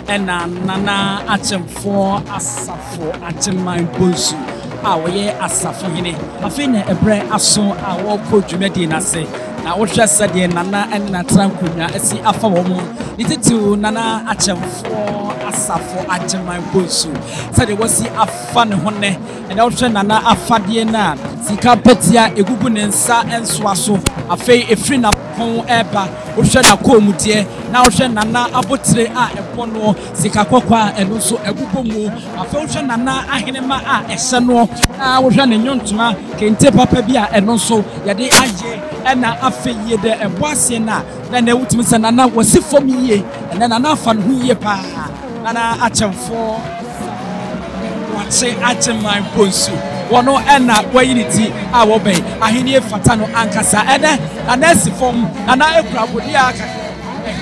ena nana Otumfuo asafo ajeman bonsu awoye Asafohene afina ebre aso awoko dwumadi na se na wohwe sade nana ena trankunya asi afa wo mu nititu nana Otumfuo asafo ajeman bonsu sade wasi afa ne hone ena wohwe nana afade na sika petia egugu ne nsa ensoaso afei efri na pon eba wohwe na komudie na wohwe nana abotire a ebono sika kwakwa eno so egugu mu afei wohwe nana ahenema a ehye no na wohwe ne nyontuma kente papa bi a eno so yade aye ena afei de eboase na na wutimi se nana wasifom yie ena nana afa no yie pa nana Otumfuo wache ajeman bonsu wono ena wayiniti a wobe ahenie fata no ankasa ene anasi fom nana ekurabodi aka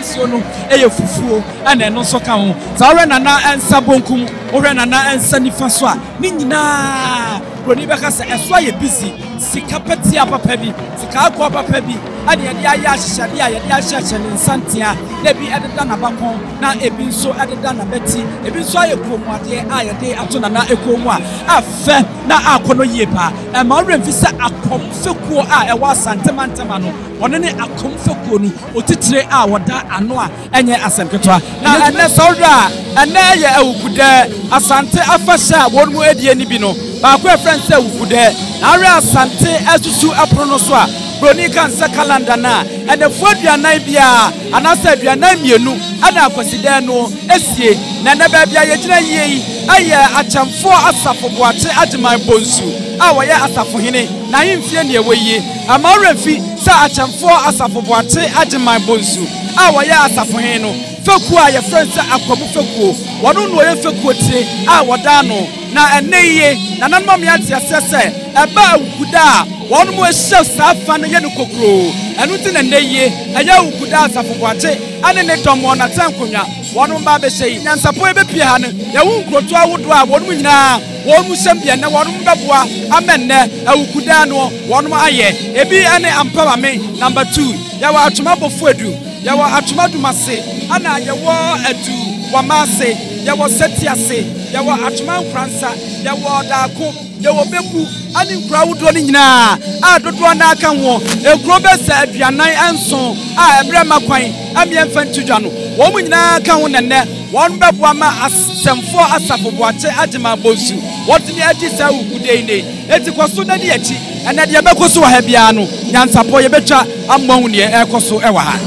so no eye fufuo ena eno so ka ho zawe nana ensa bonkum ohwe nana ensa nifa so a ni nyina roni beka se eso ye busy sika petia papa bi sika akwa papa bi ade yade aya hyehyade a yade ahyehye ne nsantia na bi ededa na bakon na ebi nso ededa na beti ebi nso aye komuade a yade ato na ekomu a afe na akono yie pa ma oremfi se akomfekuo a ewa santemantema no one ne akomfekuo no otitire a woda ano a enye asemketwa na ene sawra ene ye Awukudae asante afasha wonmu edie ni bi no ba kwa friend say Awukudae na re asante asusu aprono so a broni kan se calendar na ene foduanan bia anasa aduanan mienu ana akwaside no esie na na ba bia ye gina yie aye Otumfuo asafo boache ajeman bonsu a woye Asafohene na himfie ne ewoyie ama oremfi sa Otumfuo asafo boache ajeman bonsu a woye Asafohene no feku a ye friend say Akwamuhene wono no ye feku tire a woda no na eneye na nanmam ya tiasese eba Awukudae wonu mo ehye safa no ye no kokro enu ti na eneye aya Awukudae asafo boache ane ne tomo na tankonya wonu ba be sei Nyansapo ebepie ha no ye wu nkroto awodo a wonu nyina wonu hyembia na wonu beboa amenne Awukudae no wonu aye ebi ane ampawa me number 2 ya wa atumabofo edu ya wa atumadumase ana ye wo adu wamase ya wo setiase ya wo atuman kransa ya wo daako ya wo bebu ani nkura wudo ni nyina a dodo na aka ho ekuro be sa aduanan enso a ebre makwan amiemfa ntudwa no wo mu nyina aka ho nenne won bebu ama Otumfuo asafo boache ajeman bonsu wotini adi sa Awukudae ne eti kwaso na di achi ena de bekoso wa ha bia no Nyansapo ye betwa ammahu ne ekoso ewa ha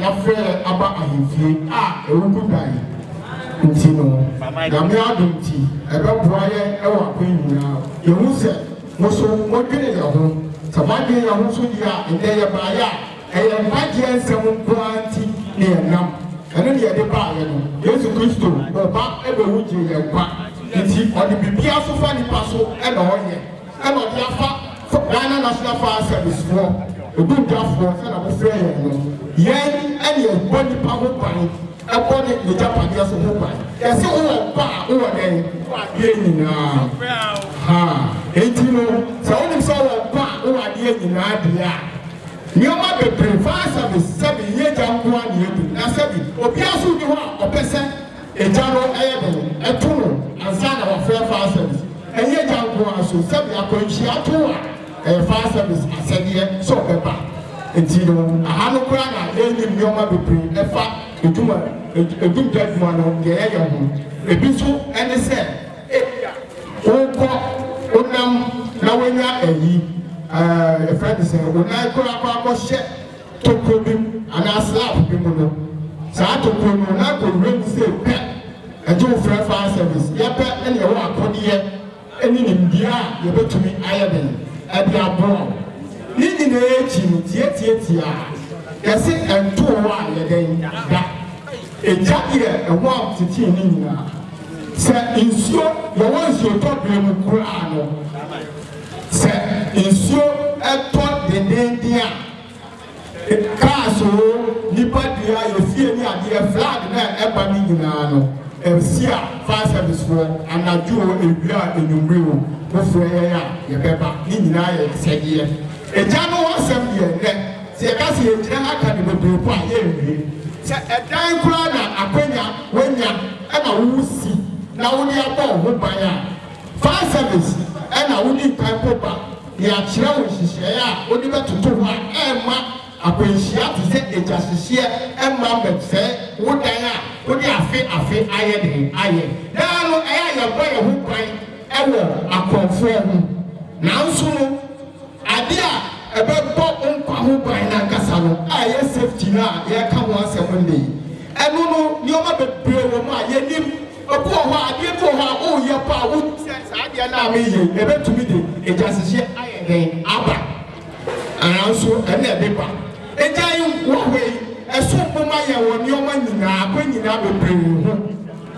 ya fẹ́ aba ahemfie Awukudae nti no na me adom ti ebe boaye e wa kwanyina yehu se mo so mo dwene ya ho sabade ya ho so dia ende ye baaya eye baje nsem kwanti ne nam ene ne ye de baaya no Yesu Kristo oba ebe wuje ye kwa nti odi bibia so fa ni paso e na onye e no dia fa Ghana National Fire Service for odu dafo se na mo frɛ ye no yen ene ye boni pa ho ban upon the Japanese mobile. Yes, oh, den, Yenina. Ha, 18, so only so oh, Yenina. Nioma be prefer service 7 years and 1 year. Now, 7, Opiasu, you are a person, a general airman, a tunnel, and son of a fair fire service. And yet, I'm going to 7 a fire service, I said, yeah, so pepper. Until I have no crown, I didn't Nioma be prefer. Edum judgment on the air a bisu and say, Onam Nawena a friend said, when I go shed to Kubim and I slap him. Sato Kuno, not to ring say pet and do fair fire service. Yep, and you are Kodia, and in India, you go to me iron at your bone. Leading the 18, yet, yes, and 2 1 again. A jacket and 1 to 10 Say, insure your ones you talk to him, Kurano. Say, insure a thought the India. A castle, Nipadia, you see any idea, flag, and Ebenezer, and Sia, fire service for, and I do a blood in your room, before your pepper, Nina said, yeah. A Jano was 7 years, say, I see a Jana can be quiet. Say a dying crowd, Appiah, and a woozy. Now we are born by fire service, and I would need time papa. The actual share, only to do my Emma, Appiah to say it just here, and Mamma say, what I am, what I feel, iron. Now I am by a hoop by Ewo, Akwamuhene. Now soon, idea. About Pop by Nankasano, I safety now, here come once a Monday. And no, you are the brain of my yenim, a poor idea for her, oh, your power would sense idea now, me, to me, it just share iron, Abba. And also a paper. A giant way, a super Maya when your money now, when you have a brain.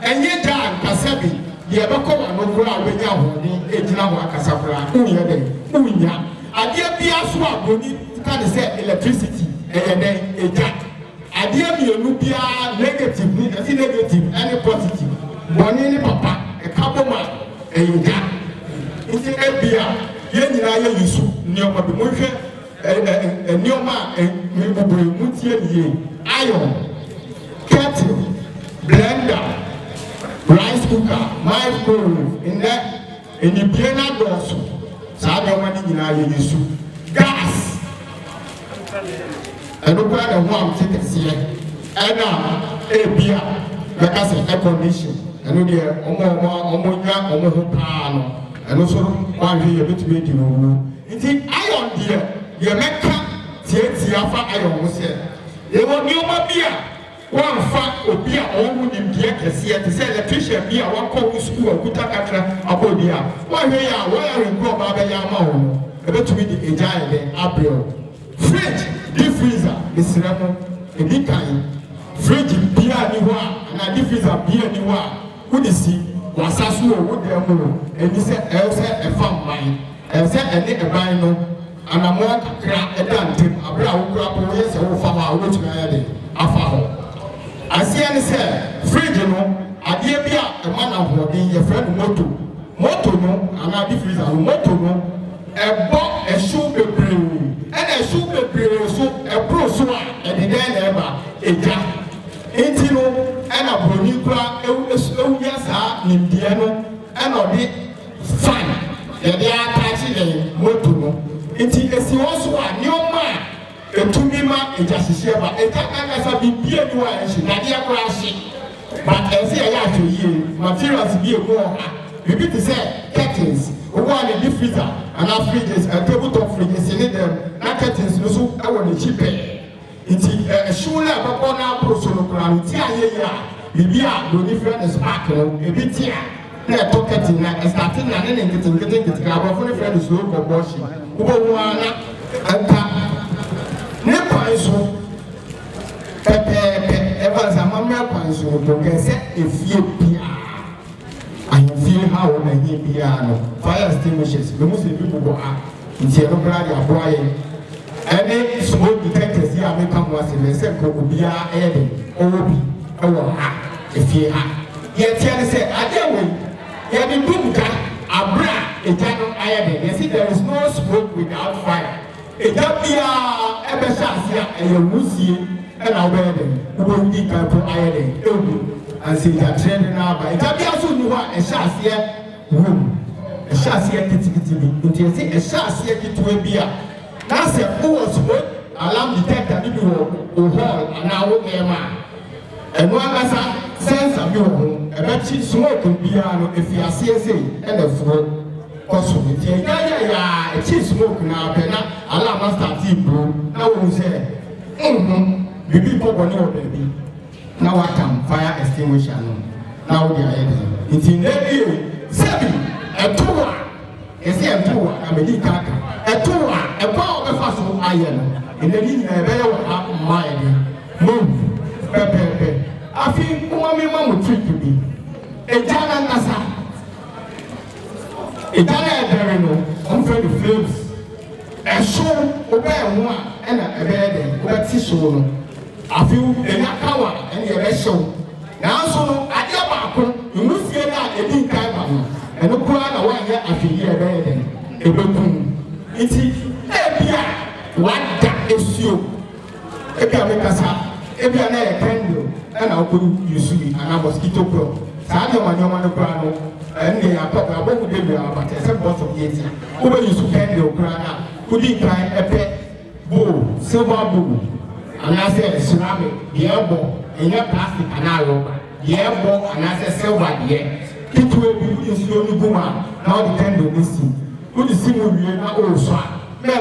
And yet, Dan Kasabi, the Abako, no crowd when you are a Jinawa Casabra, Unya. Idea be as well, you can say electricity, and then a jack. Idea be a nubia negative, any positive. One any papa, a couple man, a jack. Into a beer, Yenina Yusu, Neoma Bimusha, a Neoma, and Mutian, iron, kettle, blender, rice cooker, microwave, in that, in the piano dorsal. Sabe money in our use gas. I don't want a warm ticket here. And now, a beer, like I said, air condition. I know the Omonia, Pano, and also one year bit made you know. Indeed, iron dear, the American Tiafa iron was here. They were new beer. One fact or beer all in the here to say electrician beer, one call school or Kutakatra about the why we are, why are we go Baba Yama? About to be the giant Appiah. Fridge, deep freezer, the cinema, a big kind. Fridge, beer, and a deep freezer, beer, who is see, was as well, would there move, and he said, Elsa, a farm mine, Elsa, and a bino, and a more crack, a dante, a brown crap, yes, a farmer, which I had a I see and say, fridge, you know, I dear be a man of working your friend Moto, no, and I difference Moto, no, a box, a shoe, a brain, and a shoe, a brain, so a pro swan, and the then ever, a jack. Ain't you know, and a Bonica, a yes, Indiano, and on it, fine, and they are touching Moto, no. It's also a new man. To me, ma, it just share, but it can't be beer, and she not yet crashing. But as I have to hear, materials be a more. Repeat to say, curtains, one in the freezer, and our fridges, and tabletop fridges in them, not curtains, no soup, I want a cheap. Inti shule babo na proso no kura no ti aye ya bibia do ni friend spark no e bi ti a na pocket na starting na ne nkete abofo ne friend so ko boshi ubo hu ana anta ne kwanso pepe ever zamama kwanso to gese efie bia I feel how na hi bia no fire extinguishers me must be people a nti e no bra dia boy any smoke detectors here make come once in the same ko bia e dey obi e wo ha efie ha ye tie say adewe ye be buka abra ejano ayede you see there is no smoke without fire ejabia e be shasia e ye musie e na wo dey wo ndi kan po ayede ewu and say that trend na ba ejabia so ni wa e shasia room e shasia kitikiti bi nti say e shasia kitwe bia na say who was smoke alarm detector ni bi wo hall ana wo ema enu agasa sensor bi wo e be chi smoke bia no efiase ese e na furo koso nti ya e chi smoke na pe na alarm start bro na wo say bibi popo ni o baby na wakam fire extinguisher no na wo dia ye nti na bi sebi etowa ese etowa amedi kaka etowa e kwa o be fa so aye no enani na be ye wo ha mai ni move pepe afi kuma mi ma mo trick bi ejana nasa ejana edere no on fe the flames e so obe ho a na ebe de obe ti so no afi enya kawa ene ebe show na so no ade ba ko nufie na edi nkai ba no eno ko na wa ye afi ye ebe de ebe kun iti ebia wada esio ebia me kasa ebia na e candle na okuru yusubi ana mosquito pro sa de wanyoma no kra no ene ya papa aboku de bia abata se bottle yeti obe yusu candle kra na kudi kan epe bo silver bowl ana se ceramic yebo enya plastic ana rubber yebo ana se silver de kitwe bi yusu oni guma na o de candle nisi kudi simu wie na o so me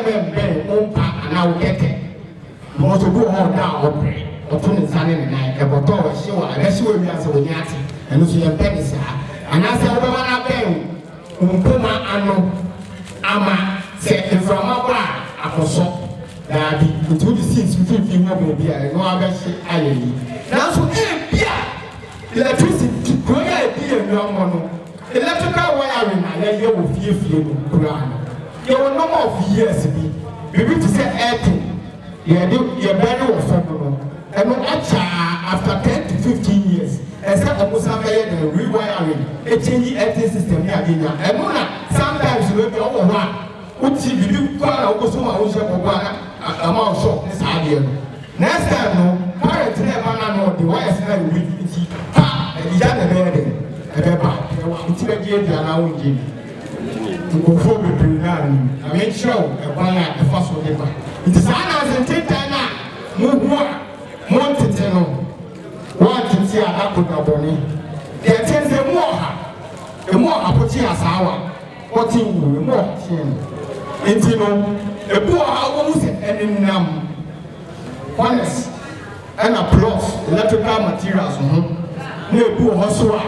ompa ana o keke mo so go on down opre otun nsane ne na e boto o hye wa na hye wi ase woni ate eno so ye pedi sa ana se wo ba na ben mpoma ano ama se inframa ba akoso da bi nti odi sins fifi ho ba bia no abehye ayeyi na so bia electricity ko ya bia no no electrical wiring na ye wo fie no kura no ye wo number of years bi bibi to say earthing ye bury wo from no eno acha after 10 to 15 years except omusa be ye the rewiring e change earthing system ya genya eno na sometimes we be owo ho a uti bibi kwa na okoso ma wo she bobo na ama o shop ni sa de no next time no parent na ba na no the wires na we iti ha e ja na be de e be ba iti be je dia na wo je ngofo be prinani na me show e kwa na e fa so de ba iti sa na sentita na mo hu a mo tete no wa tete a akoda boni e tense mo ha poti asawa poti wu mo tin enti no e bu ha wo mu se eninam honest and a plus electrical materials na e bu ho so a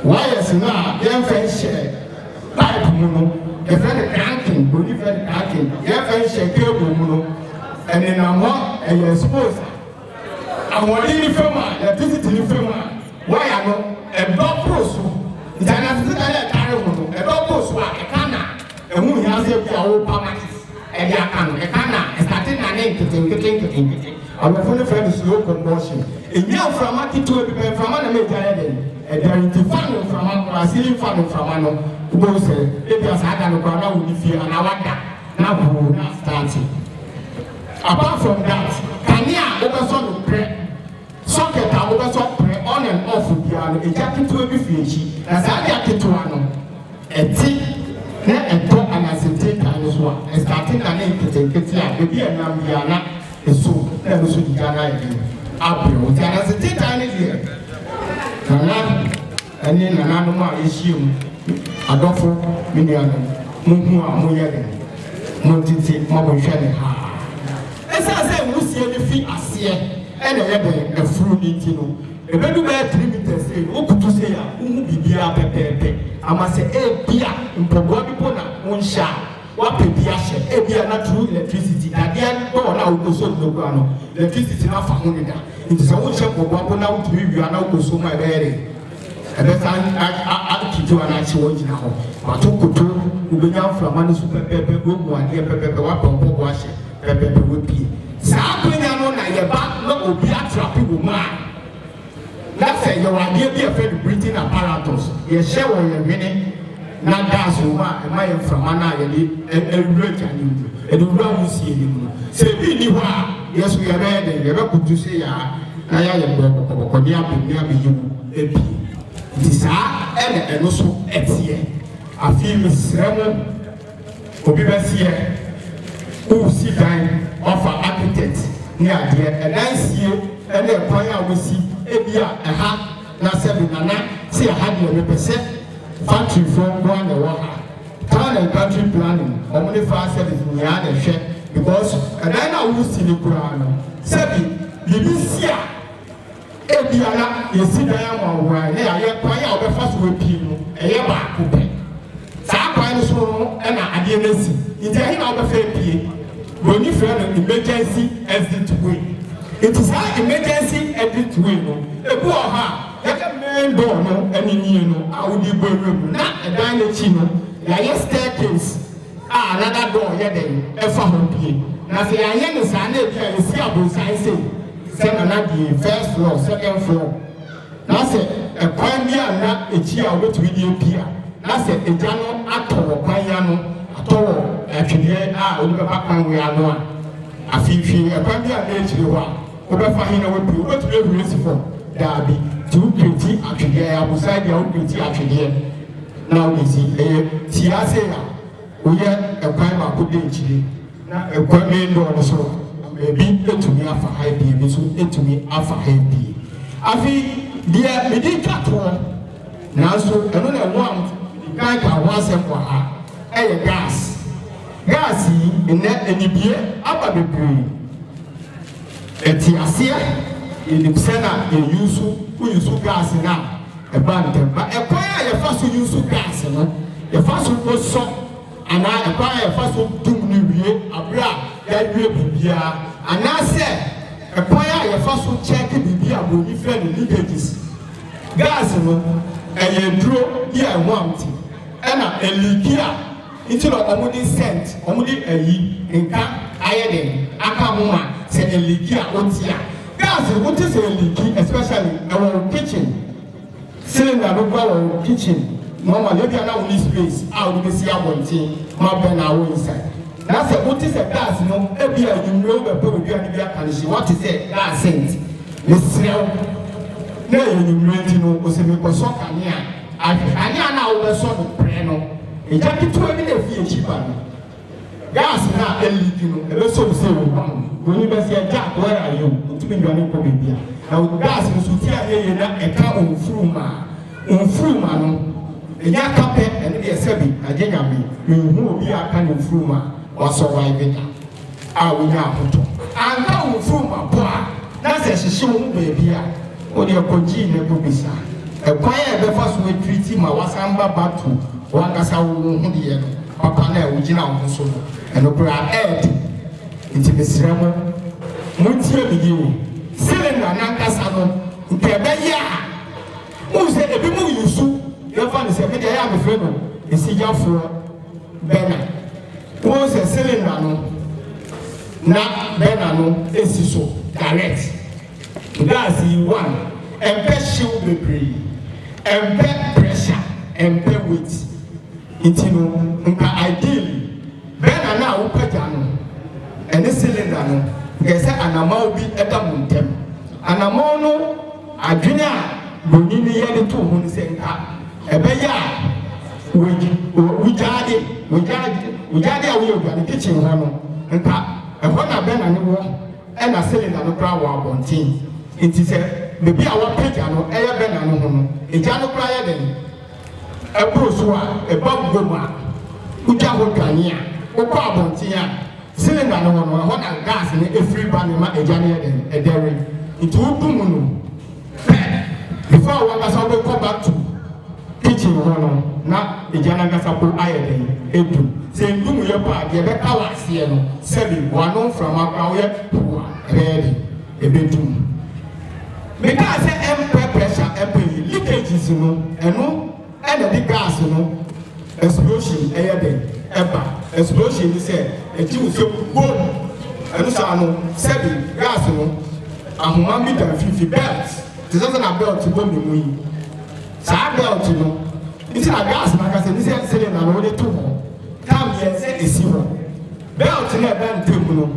wires na dem fa share pipe mu no e fa the cranking body fa the cranking dem fa share cable mu no ene na ho e ye expose awon ni fema electricity ni fema wire no e do proso itana fita le kare mu no e do proso a e kana e hu ya se bia wo permanent e dia kan e kana starting na ne nkete awon fun friend slow combustion e nya from market to be from na me tire den e there in the fan from a ceiling fan from no go say e bia sa da no kwa na wo ni fie ana wada na bu na starting. Apart from that, Kenya obeso no pre socket a obeso pre on and off bia no e jacket to be fiechi na sa dia ketewa no eti na eto anasete kan so a starting na nkete a be enam bia na eso na no so di Ghana e abro ti anasete kan ne dia kana ani na no ma ehiem adofo miniano muhu a moye de mo titi mo bo hwe ne ha esa say wusie ne fi ase ene ye de afuru ni ti no ebedu be 3 meters say okutu say ya uhu bibia pepepe ama say bia mpogo bi po na wonsha wa pebia hye bia na true electricity dadia do na ukoso do kwa no electricity na fa ho ni da nti say wonsha mpogo na utumi wia na ukoso ma be Ebesan akitu anachi wonjina ho matokoto ubenya frama ne super pepe gogu ade pepe wa pompo bo ahye pepe wopi saa kwenya no na ye ba na obi atrapi wo ma na say ye wade bi afa the breathing apparatus ye hye wo ye mene na gas wo ma e ma ye frama na ye de ewura tani e do wura wusie ni mu se bi ni ho a yeso ye be de ye be kutu se ya na ya ye boko ni abeyiwu ebi Disa ene eno so etie afi misremo obi besie o si dan ofa architect ni ade edansie ene kwan a wosi ebia eha na sebi nana se eha de mepese factory from one the water town and country planning omni fa service ni ya na hwe because edan na wosi ni kura no sebi libisia ebiana yesi dan amawa ne aye kwan a obefa so wepi no eye ba ko pe saa kwan so no e na ade na si nti ahe na obefa epie boni fe no emergency exit way it is an emergency exit way no ebu oha e ka main door no enini no a wodi boru na edan na chi no ya ye staircase another door ye den e fa ho pie na se aye ne saa na ebia yesi abonsan sei Send the first floor, second floor. Now say a pioneer na echi a wet with the Appiah. Now say a jano ato pioneer ato actually we back when we are no. A few a pioneer age the one. Obefa hina we be what we release for. Dabi 220 actually I was side the 220 actually. Now we see a tiase na we a pioneer put the echi na a pioneer do so. Maybe to me afa high be so to me afa high be afi dia me di katwo na so eno na one kan ka wasem kwa ha gas yi ene enibie aba bebre eti asia enipsena yusu gas na e bande ba e kwa ya fa so yusu gas no ya fa so ko so ana e kwa ya fa so dum ni wie abra ya wie bibia ana se e poya ya fa so check bibia bo ni friend leakages gas no e ye duro ya wanti na elikia iti lo omudi scent omudi eyi nka ayeden aka homa se elikia otia gas what is eliki especially our kitchen cylinder no go our kitchen normal you be na only space out be see abontin ma be na wo inside. That's a what is a gas, no, Appiah, you know, the poor Appiah, what is a gas scent? Miss Snow, no, you really know, was a Microsoft. I now the sort of preno, a jacket to a minute, cheaper. Gas now, you know, so say, when you say a jack, where are you? To be running for Appiah. Now, gas was to tell you a car on Fruma, a yak carpet and a sebi, a jagami, you will be a kind of Fruma. Or surviving. I will now put and now from my boy. That's a show, baby. Or your congener Bubisa. A quiet the first way treating my wasamba back to one as I will hear Papa, which now so and opera aid into the ceremony. Muntia begin. Cylinder Nankasano, Kebaya. Who said a people you sue? Your father said, I am a friend. You see your for Bernard. Was a cylinder no na bena no esiso direct gas in one and pressure bebre and pressure and weight intino nka ideally bena na wo paja no and cylinder no get say anama obi edamuntem anama no adwene a bonini ye de to hu se nka ebeya Ujade a we are the kitchen hano, and na bena ni wo e na cylinder no kra wo abontin nti se be bia wo page no e ye bena no ho no e ja no kra ye den e bro so a e bab go ma uja ho kania wo kwa abontin a cylinder no one what and gas in every band ma ejane e dere into dum no before one gas go come back to kitchen one na ejana Nyansapo ayede edu say dum ye pa de be ka wase no sebi one from akwa ye ebedu me ka say pressure leakages no eno and the gas no explosion eba explosion is say e ti so boom eno sa no sebi gas no ahoma mi da 50 belt this is na belt to me mu yi sa belt no it's a gas na ka say this cylinder no dey to ho come here say esi ho belt na ban tem no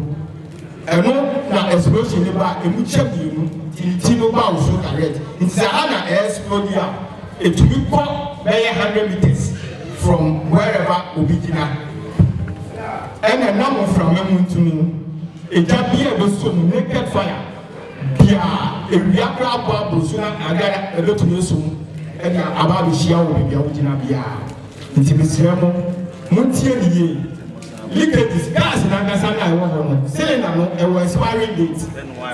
eno na explosion ni ba emu chebi mu ti no ba o so direct it's a ana explode ya it will go by 100 meters from wherever obigina and a number from to me a jabia was so naked fire bia a reactor bubble sooner agara a lot of soon and about the shia will be obigina bia into the sermon muntie leakages gas in Angasana I cylinder no a expiring date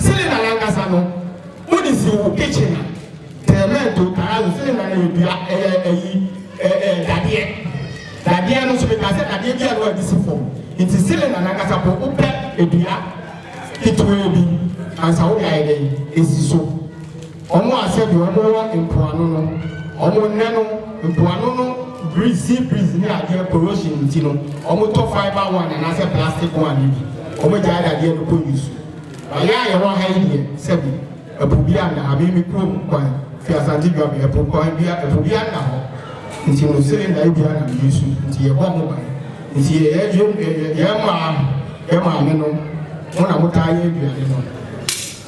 cylinder Angasano what is your kitchen to Karazu cylinder dadie no so be ka say dadie bia no adisi form into cylinder Nyansapo ope edua itwe bi ansa wo ya ide esi so omo ase bi omo wa empoano no omo nne no empoano no breeze ni ade corrosion ti no omo to fiber one and ase plastic one ni omo ja dadie no ko use aya ye wa ha ide sebi abubia na abi mi krom kwan fi asante bi abi epo kwan bia abubia na ho nti no cylinder bia na use nti ye ho mo ba nti ye ma me no ona mutaye aduane no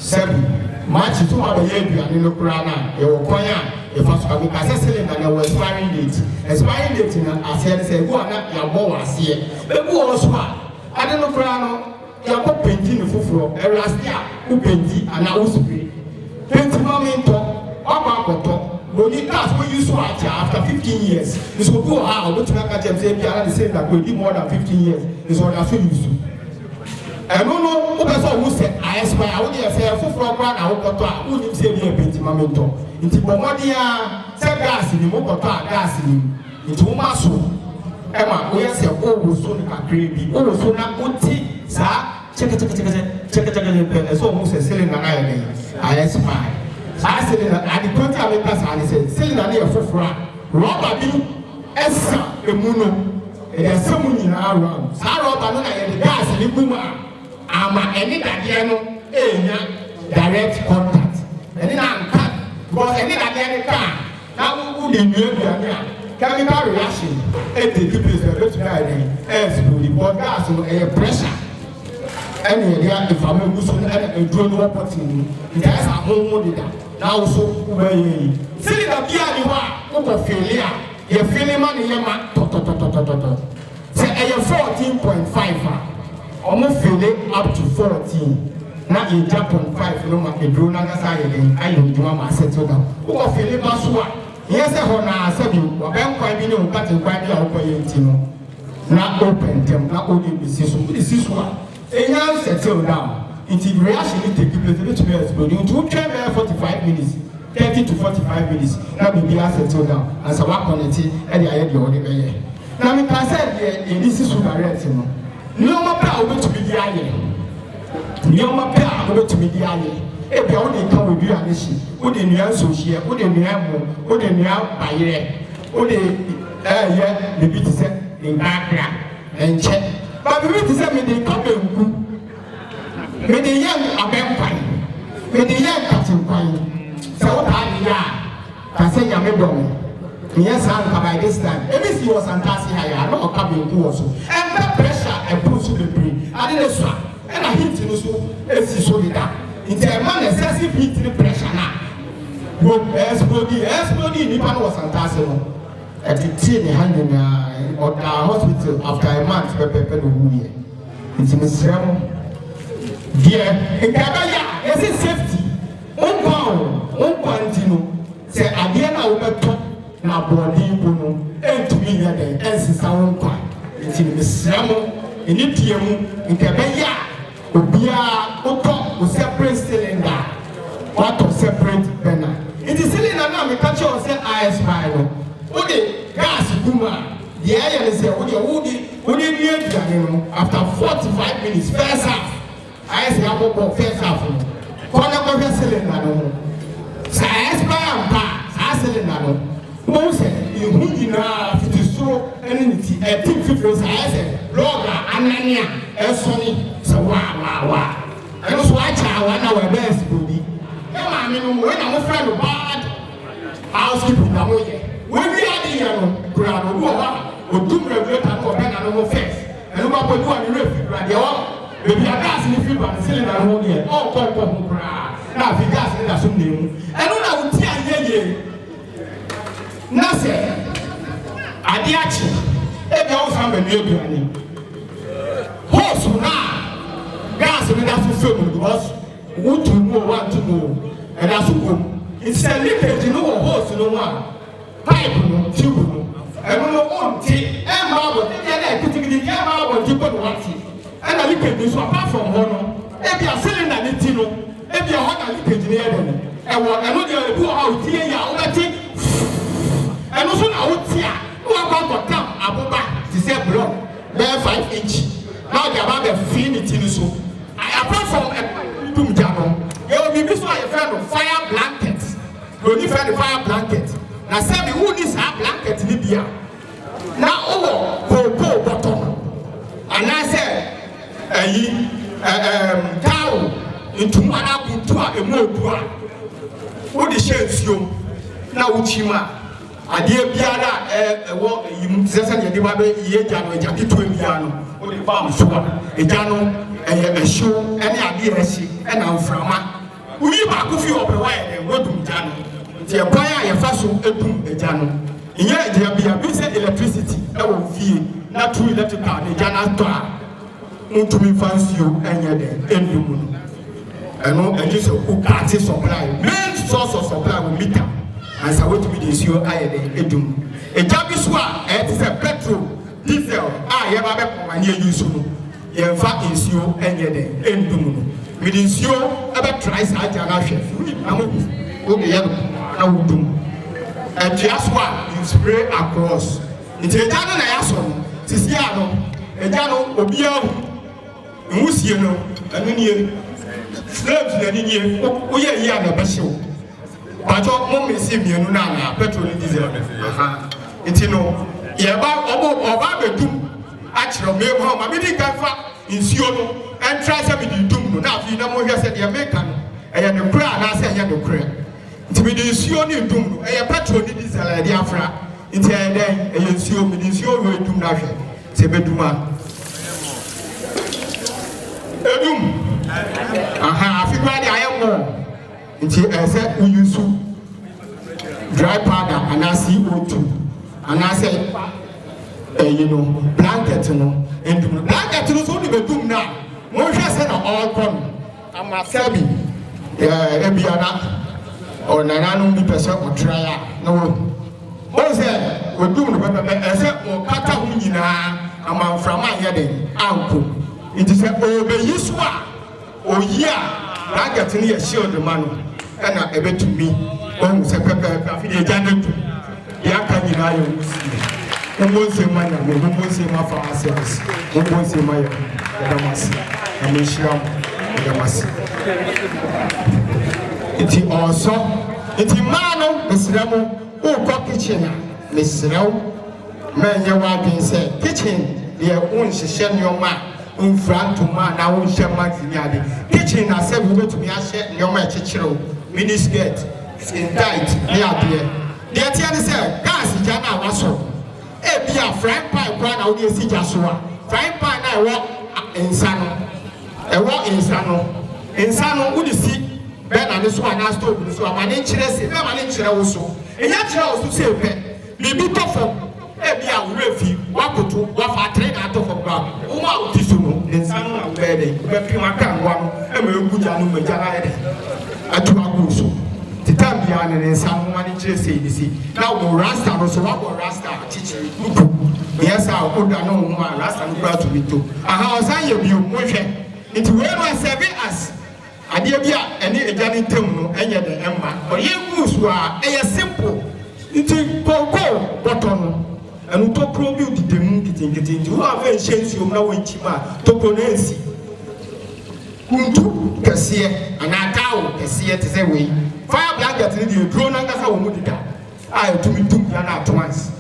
sebi match to ma be aduane no kura na ye wo kwan a e fa so abi ka se cylinder na was expiring date na ase se go na ya bo wase be go so a ade no kura no ya ko penti no foforo e last year ku penti ana usupre penti momento akoto Boni cars we use to after 15 years. This will go how which make a say the same that will be more than 15 years. This what I feel used to. I don't know who person who said I aspire I would say for brand I hope to who did say the paint mamento. Into Bomodia say gas in the mokota gas in into Masu. Emma, we say oh so na creepy. Oh so na uti sa check it so who say selling na I aspire. I said at the country of the I said, cylinder near Fofra, rubber be Essa, a muno, and someone in our room. Sarah, the gas, the boomer, ama any Dadiano, direct contact. And then I'm cut, because any Dadian car, now who did you chemical reaction, and the people is exploding, but gas and pressure. And if I'm a Muslim and drone opportunity, that's a home with that. Now, so say that you are failure, you're feeling money, say 14.5, almost failing up to 14. Now in Japan 5, no matter drone and I don't do my settle down. Who are feeling Basua? Yes, I want to say you, but I'm quite being cutting quite the not open them, not only this is one. A young settle down. Into reaction it take place to be exploding. To try 45 minutes, 30 to 45 minutes. Now be settle down. And so work on it and the idea of the way. Now me can say this is direct, you know. No more power to be the eye. No more power to be the eye. If you only come with you and this, would the new associate, would the new ammo, would the new buyer, would the beat set in background and check. But the beat set me the couple. Me the young abempai, me the young captain pai. So what I ya? Can say ya me dom. Yes, I'm by this time. Every see was fantastic higher. No cabin who also. And that pressure and push the brain. I didn't swap. And I hit you so. It's so that. It's a man excessive heat the pressure now. But exploding. Nipan was fantastic. At the teen handing or the hospital after a month. Pepe no year. It's a miserable. Dear, in Kabaya, is it safety? 1 pound, 1 quantino. Say, again, I will talk now, body, and to me, and since I won't quite. It's in the Samo, ini tiemu nkebeya obia auto separate cylinder what of separate burner it is cylinder na me catch on say IS no wo de gas kuma the air is say wo de near no after 45 minutes first half IS abo first half no corner go cylinder no sa IS pa sa cylinder no mo say you na fitiso enity e tip fifro sa IS log anania esoni so wa eno so acha wa na we best body e ma me no we na mo friend bad housekeeping na mo ye we bi adi ya no kura no do wa odum regulator ko be na no mo first eno ba bodu ani refi kura de wa baby gas ni fi ba cylinder no de o ko kura na fi gas ni da so nemu eno na wuti ayeye na se adi achi e be o sam be ne aduani hose na gas ni da so film because what to know want to know and that's go it's a leakage no hose no one pipe no tube no and no on ti e ma bo ti na kitikiti e ma bo ti ko no want and a leakage so apart from hono e bi a cylinder ni ti no e bi a hono leakage ni e no e wo e no dey do how ti ya o beti e no so na wo ti a wo ba kam aboba ti say block be 5 inch now they about the infinity so apart from dum jano you will be so a friend of fire blanket you need friend fire blanket na say me who this blanket ni bia na po bottom and I say towel into mana kuntu a emodu a wo de share nsuo na wo chima ade biara wo yim sese de ba be ye jano ejaketo bia no wo de ba so a ejano ehyew ene ade ehye ena mframa uyi ba ko fi obre wa ye wodum jano ti ekwan a ye fa so edum ejano inya ejia bia bi se electricity e wo fie na true electrical de jana to a mutumi fansio enye de endum no eno eji se ku party supply main source of supply we meter and so what we dey see aye de edum eja bi so a e ti se petrol diesel a ye ba be ko anye use no ye fa insio enye de endum no we dey see e be try sa ja na hwe na mo o be ye na wudum e just one you spray across it eja no na ya so no sisi a no eja no obi ahu musie no anu nie slaves na nie o ye yi na be hyew bajo mo mesi mienu na petrol diesel aha intino ye ba oba bedum a kire me ho ma me di kan fa nsuo no en try say me di dum no na afi na mo hwe say de meka no eye ne kura na say eye ne kura nti me di nsuo ni dum no eye petrol ni diesel e di afra nti eye den eye nsuo me di nsuo ro dum na hwe se beduma edum aha afi kwa di ayemo nti ese uyusu dry powder and CO2 and I say you know blanket no and blanket no so the bedum na mo hwe say na all come amasabi ebiana or nananu bi pese o try no o say odum no pepe ese o kata hu nyina amanframa ye den anko it is obeyisu a oyia blanket no ye shield man na ebetumi on se pepe afi de janatu ya ka nyina yo musi mo se manya mo se ma fa service mo se ma ya damasi amishram damasi iti also iti mano mesramo o ko kitchen na mesraw menye wa bin se kitchen de on hihye nyoma mfrantuma na wo hye magziade kitchen na se wo betumi ahye nyoma echichiro mini skirt in tight near there. The idea is gas jana waso. E bia frying pan kwa na odi esi jasoa. Frying pan na ewo insano. Ewo insano odi si be na ne so na stove ni so amane kire se be amane kire wo so. Eya kire wo so se pe. Bibi to fom. E bia wo refi wakoto wafa tre na to fom ba. Wo ma odi so no insano na be de. Be pi maka ngwa no e ma egu janu ma jana ede. Atuma go so. Titambia and then some money just say this. Now go rasta so what go rasta teaching. Yes, I would know rasta no to be too. How say you be motion. It when I serve as Adebia any ejani temu enye de emma. But ye goose wa e simple. It go button. And to probe the moon getting to have a chance you know in Chima to pronounce. Kuntu Cassia and Atao Cassia to say way. Fire blanket in the drone and that's how we would die. I to me took at once.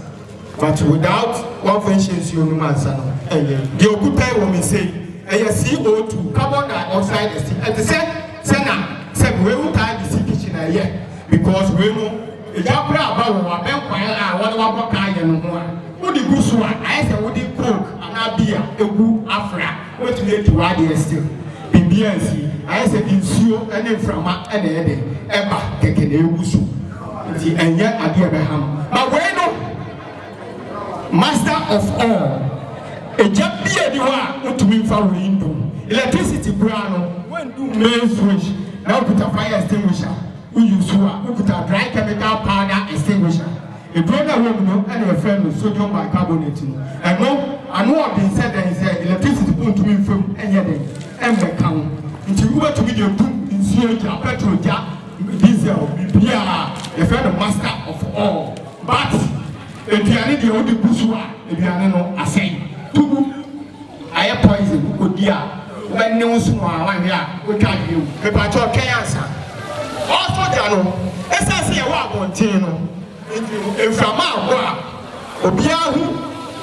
But without one vengeance, you know, and the Awukudae woman say, and you CO2 carbon dioxide and the same Senna said, we will tie the kitchen a year because we know. If I about what kind of what the goose one, I said, what the coke and Appiah, a good Afra, what to get to ride the still. BNC, I said, in Sue and then from and ever taking a wusu. And yet, I dear Abraham. But when master of all, a jump beer, you are what to me for window. Electricity brown, when do main switch, now put a fire extinguisher. Who put a dry chemical powder extinguisher. A brother woman and a friend with sodium bicarbonate. And no, I know I've been said that he said electricity put to me from any day. And the count. Until you were to be your boom in Syria, petrol, diesel, BPR, a friend of master of all. But if you are the only Busua, if you are no, I say, two, I have poison, good dear. When no one here, we can't you. The patrol cancer. Also, Jano, as I say, what Montino, if from our Obiahu,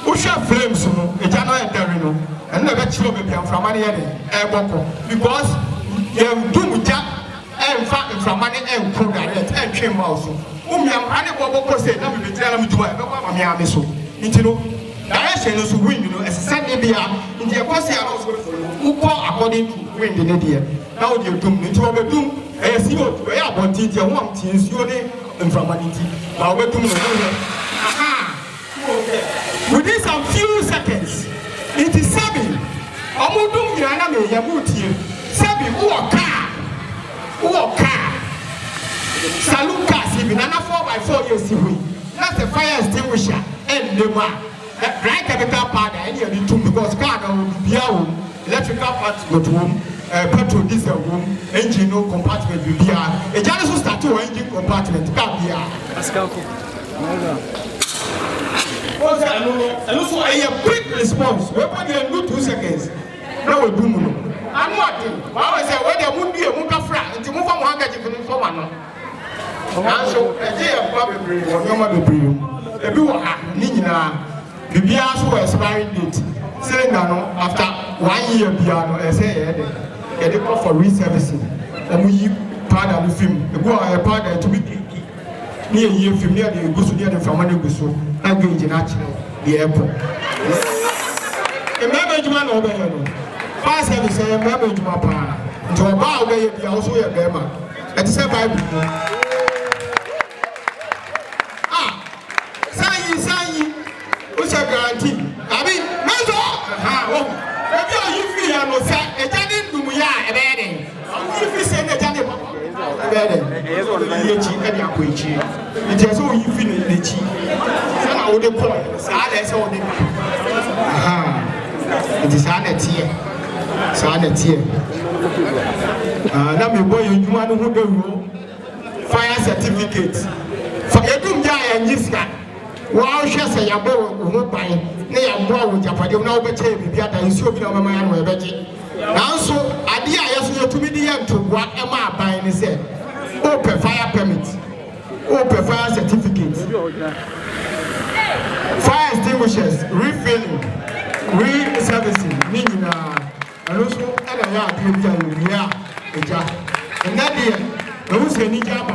Usha Flames, a Jano and Terreno, and never children from any other because you do Jack and from money and Kudaret and Kim also. Whom you have any say, let me tell me to my Miamiso. Into direction is win, you know, as a Sunday beer in the Appiah who call according to wind in the year. Now you do me to have a doom. I see what we are wanting to want to ensure the informality. Now we're doing within some few seconds, it is 7. Amudum Yaname Yamuti, 7 who are car. Saluka, even 4x4 years away. That's the fire extinguisher and the one. That dry chemical powder, and you need to because car will be electrical parts go to home. Petrol diesel room, engine no compartment will be a Janice start to engine compartment can be a and also a quick response. We put in 2 seconds. Now we do more. I'm what I say when there would be a Mukafra and to move from one gadget for one. So a day of probably or no matter brew. A brewer, Nina, the beers who expiring date. Saying that after 1 year, piano, I say, they call for reservicing. And we part of the film. The go a part to be near year film near the Gusu near the Famani Gusu. I'm going to the airport. A management over here. Fast service, a management power. To a bar where you also a bema. At the same time, sign, what's a guarantee? I mean, you feel no say a Janet Dumia, a bedding. If you say a Janet bedding, it is all the Yachi. It is all you feel in the cheek. And I would have called Sada so it is Sada tear. Now, my boy, you want to go fire certificate. For a doom guy and Yiska. Wow, she said, "I will buy nay, I'm born with Japan. You know, but you are so good on my man. Now, so idea yes, to be the end to what am I buying? He said, open fire permit, open fire certificate, fire extinguishers, refilling, re-servicing, meaning, and also, and I and that year, those who need job,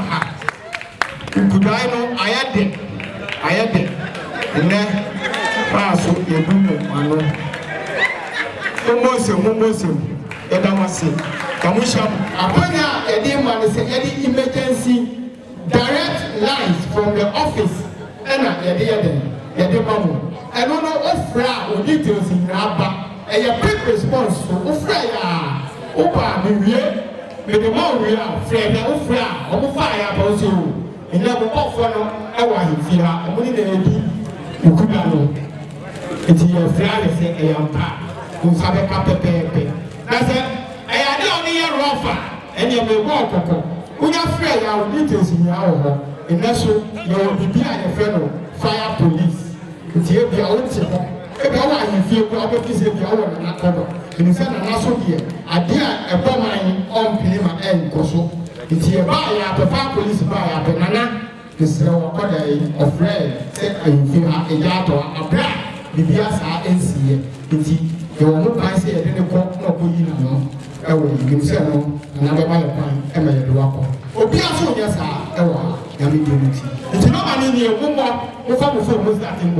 could I know I had it. And then pass your boom, almost Edamasi, Kamusham, Appiah, Edema, any emergency direct lines from the office, and Edemamu. I don't know Ofra or details in Rabba, and a quick response to Ofra, Opa, with the more we are, Fred, Ofra, or fire, also. in the book for no, I want to hear a money you could know. It's your flag, say, I am pa, who's have a pepe. That's it. I don't need a rougher, and you may walk. We are afraid our details in your home. In that show, you will be behind a fellow fire police. It's here, the old city. If I want to feel property, if you want to not cover. In the national here, I dare a bomb on Pilima and Koso. It's here by the fire police by a banana. This is our quarter of red, said I feel a yard or a black. The Bias are NCA. It's your own I say, I didn't walk no good in. I will give some another by a point, and my walk. Obiaso, yes, I am unity. It's not an Indian woman who found the phone was that in 0,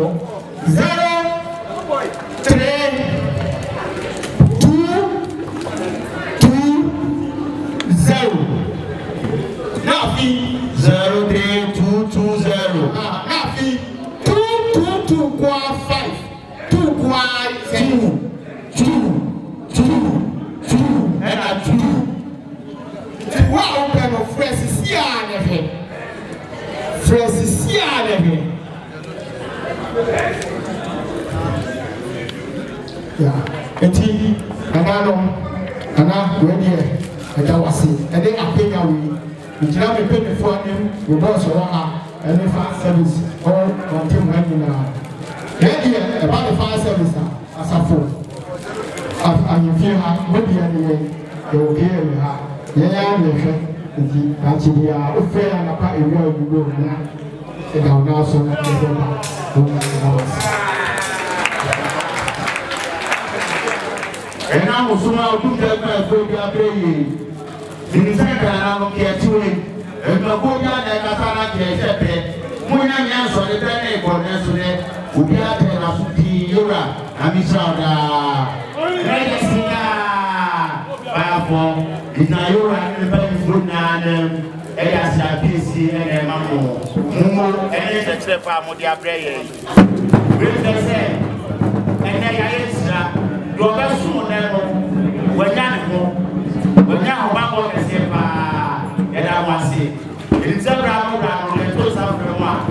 3, 2, 2, 0. Now, 0, 3, 2, 2, 0. Now, 2, 2, 2, 5, 2, 2, 2, and I do. Wow, kind of fresh is here and everything. Fresh is here and everything. Yeah, and I know, we're here, and I was it. And then I pay away. We try to pay before him, we both saw and the fire service, or until when you know. Then about the fire service, Asafohene. And you feel maybe anyway, you'll hear me. Yeah, actually, fair and a part of your go now. And I'll now so much. And now, soon I'll do that for your pay. In the second, I don't care to it. And the boy and Katana care. When I answer the day for Nestle, we got a Yura, and Miss it's not your and food now, as I PC and Mamma. And it's a farm with their prayer. Will they say? And they are your best soon, when now, Mamma is here, and I was sick. It's a round and toast out from one.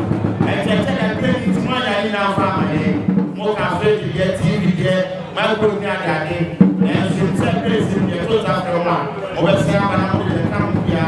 And they tell a pretty small in our family. More afraid to get TV there, my good daddy. And since I praise him, the close after one, over 7 hours, the Campia,